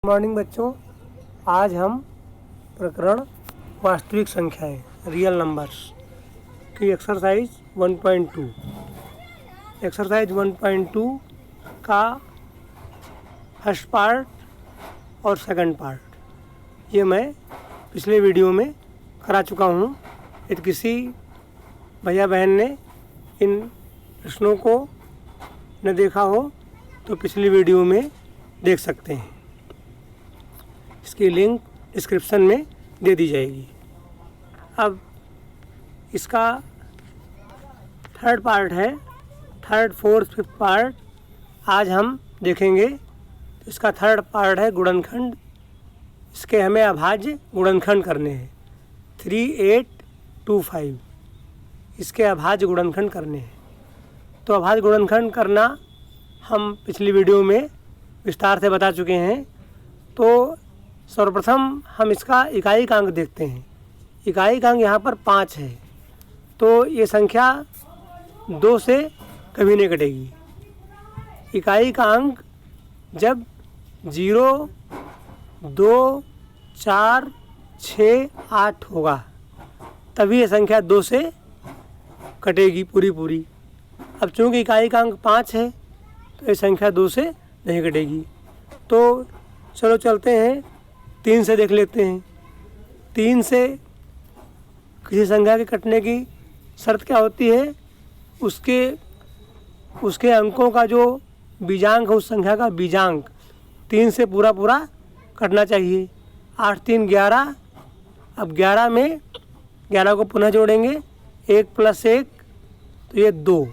Morning बच्चों, आज हम प्रकरण वास्तविक संख्याएं रियल नंबर्स की एक्सरसाइज 1.2 का फर्स्ट पार्ट और सेकंड पार्ट ये मैं पिछले वीडियो में करा चुका हूँ। यदि किसी भैया बहन ने इन प्रश्नों को न देखा हो तो पिछली वीडियो में देख सकते हैं। इसकी लिंक डिस्क्रिप्शन में दे दी जाएगी। अब इसका थर्ड पार्ट है, थर्ड फोर्थ फिफ्थ पार्ट आज हम देखेंगे। इसका थर्ड पार्ट है गुणनखंड। इसके हमें अभाज्य गुणनखंड करने हैं। 3825 इसके अभाज्य गुणनखंड करने हैं। तो अभाज्य गुणनखंड करना हम पिछली वीडियो में विस्तार से बता चुके हैं। तो सर्वप्रथम हम इसका इकाईकांक देखते हैं। इकाईकांक यहाँ पर 5 है, तो ये संख्या 2 से कभी नहीं कटेगी। इकाईकांक जब 0, 2, 4, 6, 8 होगा तभी ये संख्या 2 से कटेगी पूरी। अब चूँकि इकाईकांक 5 है तो ये संख्या 2 से नहीं कटेगी। तो चलो चलते हैं, 3 से देख लेते हैं। 3 से किसी संख्या के कटने की शर्त क्या होती है? उसके अंकों का जो बीजांक है, उस संख्या का बीजांक 3 से पूरा कटना चाहिए। 8 3 11। अब 11 में 11 को पुनः जोड़ेंगे, 1 + 1 तो ये 2,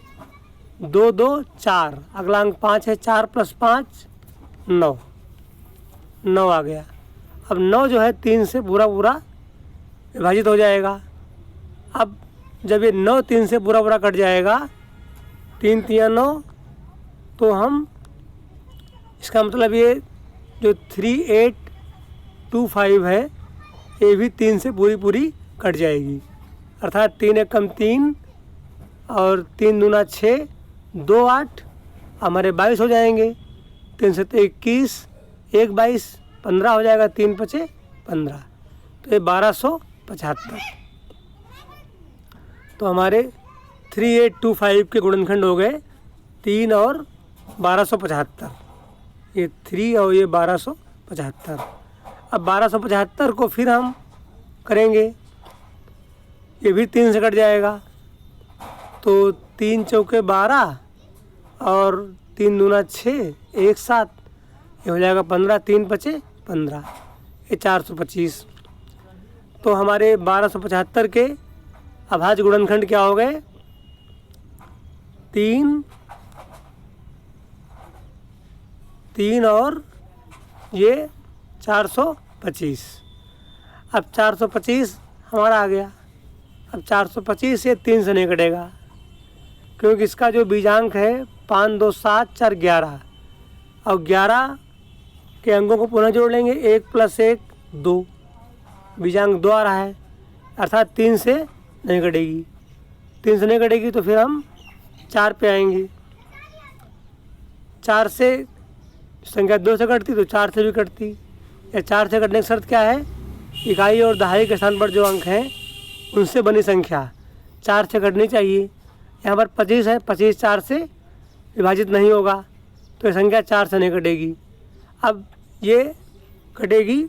2 2 4। अगला अंक 5 है, 4 + 5 9 आ गया। अब 9 जो है 3 से पूरा विभाजित हो जाएगा। अब जब ये 9 3 से पूरा कट जाएगा, 3 3 9, तो हम इसका मतलब ये जो 3825 है ये भी 3 से पूरी कट जाएगी। अर्थात 3 1 3 और 3 दूना 6, 2 8, हमारे 22 हो जाएंगे। 3 से 21, 1 22, 15 हो जाएगा। 3 5 15, तो ये 1275। तो हमारे 3825 के गुणनखंड हो गए 3 और 1275। ये 3 और ये 1275। अब 1275 को फिर हम करेंगे, ये भी 3 से कट जाएगा। तो 3 चौके 12 और 3 दूना 6, 1 7, ये हो जाएगा 15। 3 5 15, ये 425। तो हमारे 1275 के अभाज्य गुणनखंड क्या हो गए? 3 और ये 425। अब 425 हमारा आ गया। अब 425 से 3 से नहीं कटेगा, क्योंकि इसका जो बीजांक है 5 2 7 4 11। और 11 के अंकों को पुनः जोड़ लेंगे, 1 + 1 2, बीजांक 2 आ रहा है। अर्थात 3 से नहीं कटेगी। 3 से नहीं कटेगी तो फिर हम 4 पे आएंगे। 4 से संख्या 2 से कटती तो 4 से भी कटती। या 4 से कटने की शर्त क्या है? इकाई और दहाई के स्थान पर जो अंक हैं उनसे बनी संख्या 4 से कटनी चाहिए। यहाँ पर 25 है, 25 4 से विभाजित नहीं होगा, तो ये संख्या 4 से नहीं कटेगी। अब ये कटेगी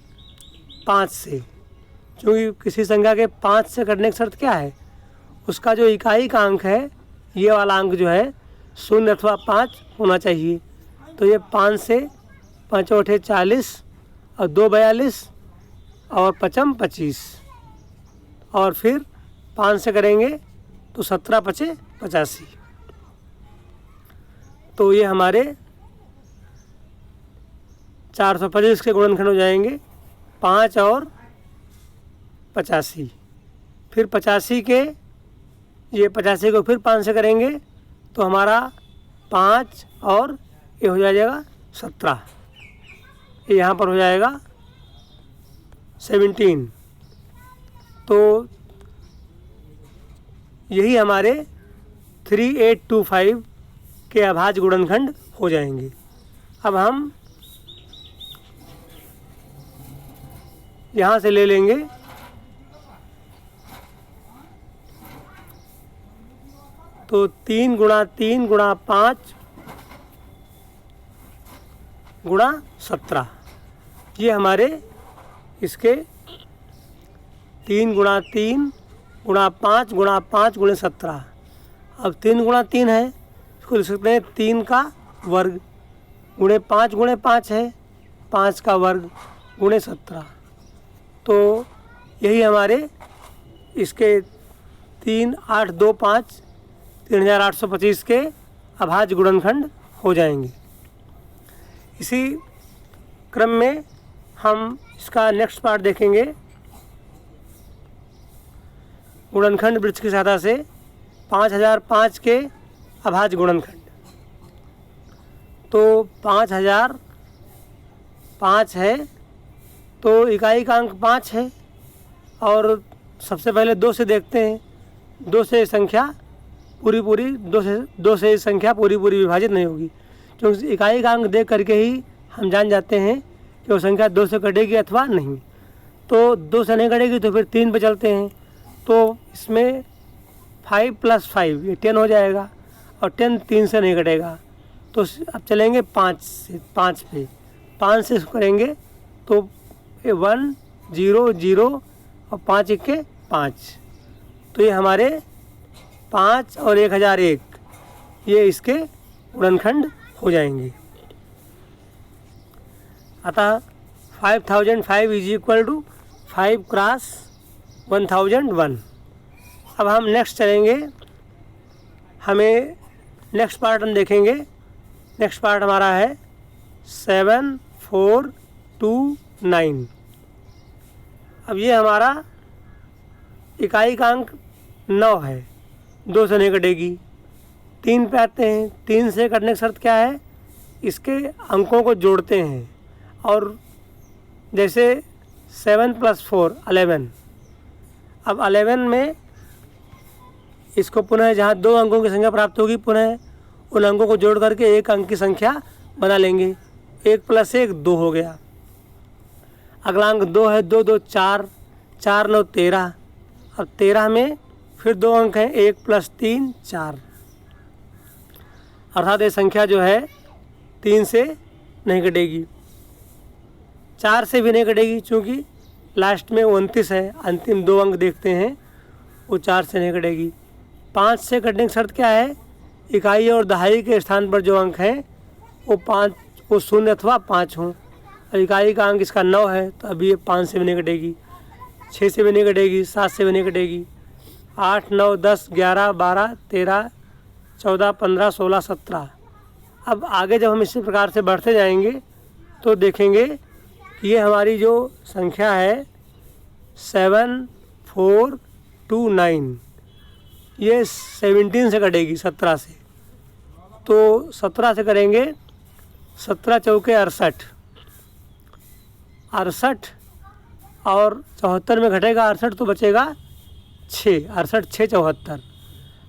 5 से, क्योंकि किसी संख्या के 5 से कटने की शर्त क्या है? उसका जो इकाई का अंक है, ये वाला अंक जो है 0 अथवा 5 होना चाहिए। तो ये 5 से 5 8 40 और 2 42 और 5 25, और फिर 5 से करेंगे तो 17 5 85। तो ये हमारे 425 के गुणनखंड हो जाएंगे 5 और 85। फिर 85 के, ये 85 को फिर 5 से करेंगे तो हमारा 5 और ये हो जाएगा 17। ये यहाँ पर हो जाएगा 17। तो यही हमारे 3825 के अभाज्य गुणनखंड हो जाएंगे। अब हम यहाँ से ले लेंगे तो 3 गुणा 3 गुणा 5 गुणा 17, ये हमारे इसके 3 गुणा 3 गुणा 5 गुणा 5 गुणे 17। अब 3 गुणा 3 है, इसको लिख सकते हैं 3 का वर्ग गुणे 5 है 5 का वर्ग गुणे 17। तो यही हमारे इसके 3 8 2 5 3825 के अभाज्य गुणनखंड हो जाएंगे। इसी क्रम में हम इसका नेक्स्ट पार्ट देखेंगे, गुणनखंड वृत्त की सहायता से 5005 के अभाज्य गुणनखंड। तो 5005 है तो इकाई का अंक 5 है, और सबसे पहले 2 से देखते हैं। 2 से संख्या पूरी 2 से संख्या पूरी विभाजित नहीं होगी, क्योंकि इकाई का अंक देख करके ही हम जान जाते हैं कि वो संख्या 2 से कटेगी अथवा नहीं। तो 2 से नहीं कटेगी तो फिर 3 पे चलते हैं, तो इसमें 5 + 5 ये 10 हो जाएगा, और 10 3 से नहीं कटेगा। तो अब चलेंगे 5 पे 5 से करेंगे तो 1 0 0 और 5 1 के 5। तो ये हमारे 5 और 1001 ये इसके गुणनखंड हो जाएंगे। अतः 5005 = 5 × 1001। अब हम नेक्स्ट चलेंगे, हमें नेक्स्ट पार्ट हम देखेंगे। नेक्स्ट पार्ट हमारा है 7429। अब ये हमारा इकाई का अंक 9 है, 2 से नहीं कटेगी। 3 पे आते हैं, 3 से कटने की शर्त क्या है, इसके अंकों को जोड़ते हैं। और जैसे 7 + 4 11। अब 11 में इसको पुनः जहाँ 2 अंकों की संख्या प्राप्त होगी, पुनः उन अंकों को जोड़ करके एक अंक की संख्या बना लेंगे। 1 + 1 2 हो गया। अगला अंक 2 है, 2 2 4 4 9 13। अब 13 में फिर 2 अंक हैं, 1 + 3 4। अर्थात ये संख्या जो है 3 से नहीं कटेगी, 4 से भी नहीं कटेगी, क्योंकि लास्ट में 29 है। अंतिम 2 अंक देखते हैं, वो 4 से नहीं कटेगी। 5 से कटने की शर्त क्या है, इकाई और दहाई के स्थान पर जो अंक हैं वो 0 अथवा 5 हों। और इकाई का अंक इसका 9 है, तो अभी ये 5 से भी नहीं कटेगी, 6 से भी नहीं कटेगी, 7 से भी नहीं कटेगी। 8 9 10 11 12 13 14 15 16 17। अब आगे जब हम इसी प्रकार से बढ़ते जाएंगे तो देखेंगे कि ये हमारी जो संख्या है 7429 ये 17 से कटेगी, 17 से। तो 17 से करेंगे, 17 चौके 68 और 74 में घटेगा 68 तो बचेगा 6, 68 6 74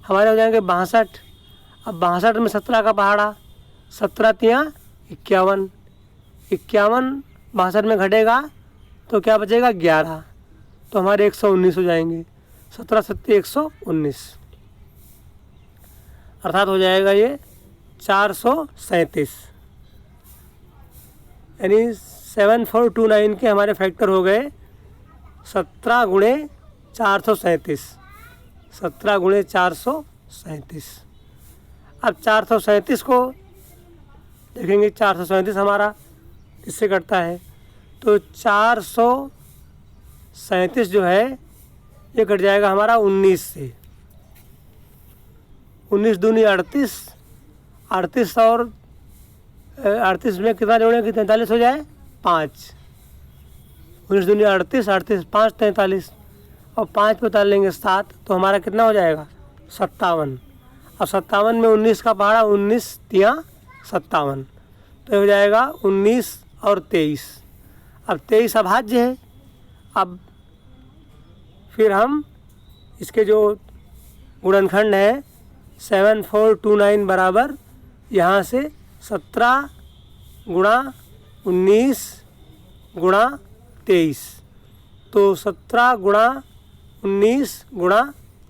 हमारे हो जाएंगे 62। अब 62 में 17 का पहाड़ा, 17 तियाँ 51, 51 62 में घटेगा तो क्या बचेगा 11, तो हमारे 119 हो जाएंगे। 17 7 119, अर्थात हो जाएगा ये 437। यानी 7429 के हमारे फैक्टर हो गए 17 गुणे 437, 17 गुणे 437। अब 437 को देखेंगे, 437 हमारा किससे कटता है, तो 437 जो है ये कट जाएगा हमारा 19 से। 19 दूनी 38, 38 और 38 में कितना जोड़ेंगे, 43 हो जाए 5। 19 दूनी 38, 38 5 43 और 5 पे उतार लेंगे 7, तो हमारा कितना हो जाएगा 57। अब 57 में 19 का पहाड़ा, 19 तियाँ 57, तो हो जाएगा 19 और 23। अब 23 अभाज्य है। अब फिर हम इसके जो गुणनखंड है 7429 बराबर यहाँ से 17 गुणा 19 गुणा 23, तो 17 गुणा 19 गुणा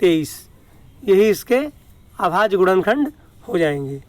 23 यही इसके अभाज्य गुणनखंड हो जाएंगे।